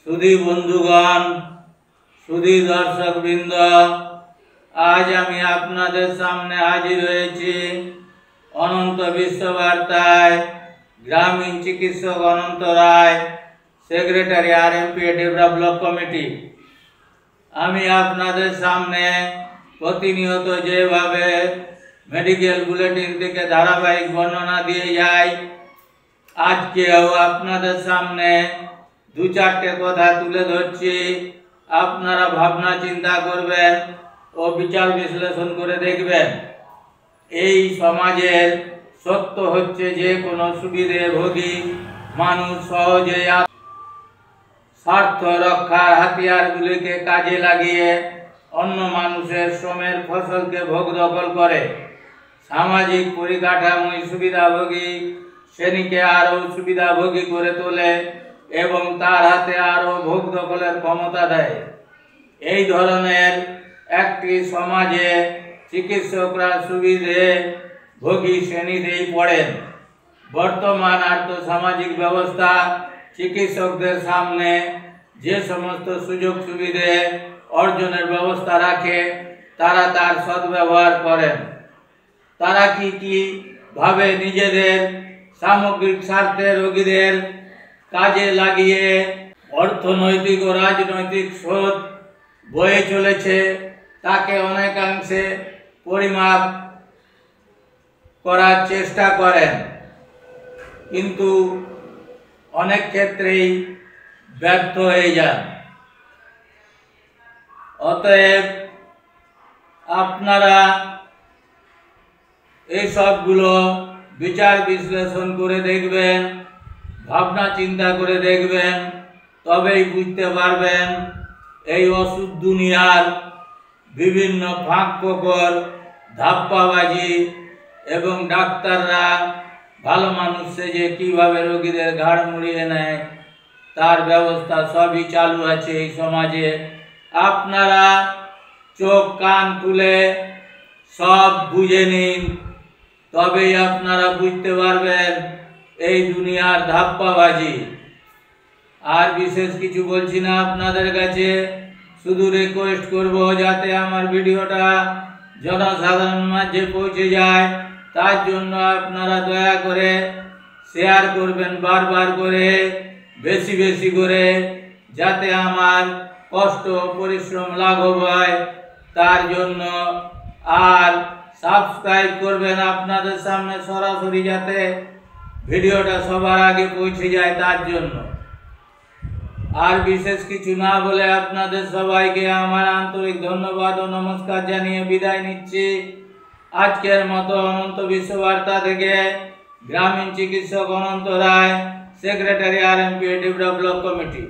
सुधी बंधुगण सुधी दर्शकबृंद आज आमी आपनादेर सामने हाजिर हयेछि अनंत विश्वबार्ताय ग्रामीण चिकित्सक अनंत राय सेक्रेटारी आरएमपी डेवलप कमिटी। आमी आपनादेर सामने प्रतिनियत जेभावे मेडिकल बुलेटिन थेके धाराबाहिक बर्णना दिए जाई आजकेও आपनादेर सामने दो चारटे कथा तुले धरछि। आपनारा भावना चिंता करबेन ओ विचार विश्लेषण करे देखबेन। এই সমাজের সত্য হচ্ছে যে কোনো সুবিধাভোগী মানুষ সহজে স্বার্থ রক্ষার হাতিয়ারগুলিকে কাজে লাগিয়ে অন্য মানুষের শ্রমের ফসলকে ভোগ দখল করে সামাজিক পরিকাঠামোয় সুবিধাভোগী শ্রেণীকে আরও সুবিধাভোগী করে তোলে এবং তার হাতে আরও ভোগ দখলের ক্ষমতা দেয়। এই ধরনের একটি সমাজে চিকিৎসকরা সুবিধাভোগী শ্রেণীতেই পড়েন। বর্তমান আর্থসামাজিক ব্যবস্থা চিকিৎসকদের সামনে যে সমস্ত সুযোগ সুবিধা অর্জনের ব্যবস্থা রাখে তারা তার সদ্ব্যবহার করেন। তারা কি ভাবে নিজেদের সামগ্রিক স্বার্থে রোগীদের কাজে লাগিয়ে অর্থনৈতিক ও রাজনৈতিক স্রোত বয়ে চলেছে তাকে অনেকাংশে পরিমাপ করার চেষ্টা করেন, কিন্তু অনেক ক্ষেত্রেই ব্যর্থ হয়ে যান। অতএব আপনারা এই সবগুলো বিচার বিশ্লেষণ করে দেখবেন, ভাবনা চিন্তা করে দেখবেন, তবেই বুঝতে পারবেন এই ওষুধ দুনিয়ার বিভিন্ন ফাঁক ফোকর ধাপ্পাবাজি এবং ডাক্তাররা ভালো মানুষ সেজে কীভাবে রোগীদের ঘাড় মুড়িয়ে নেয় তার ব্যবস্থা সবই চালু আছে এই সমাজে। আপনারা চোখ কান খুলে সব বুঝে নিন, তবেই আপনারা বুঝতে পারবেন এই দুনিয়ার ধাপ্পাবাজি। আর বিশেষ কিছু বলছি না আপনাদের কাছে, শুধু রিকোয়েস্ট করব যাতে আমার ভিডিওটা জনসাধারণের মাঝে পৌঁছে যায় তার জন্য আপনারা দয়া করে শেয়ার করবেন বারবার করে, বেশি বেশি করে, যাতে আমার কষ্ট পরিশ্রম লাঘব হয় তার জন্য। আর সাবস্ক্রাইব করবেন আপনাদের সামনে সরাসরি যাতে ভিডিওটা সবার আগে পৌঁছে যায় তার জন্য। আর বিশেষ কিছু না বলে আপনাদের সবাইকে আমার আন্তরিক ধন্যবাদ ও নমস্কার জানিয়ে বিদায় নিচ্ছি। আজকের মতো অনন্ত বিশ্ববার্তা থেকে গ্রামীণ চিকিৎসক অনন্ত রায়, সেক্রেটারি আরএমপি ডেভেলপ কমিটি।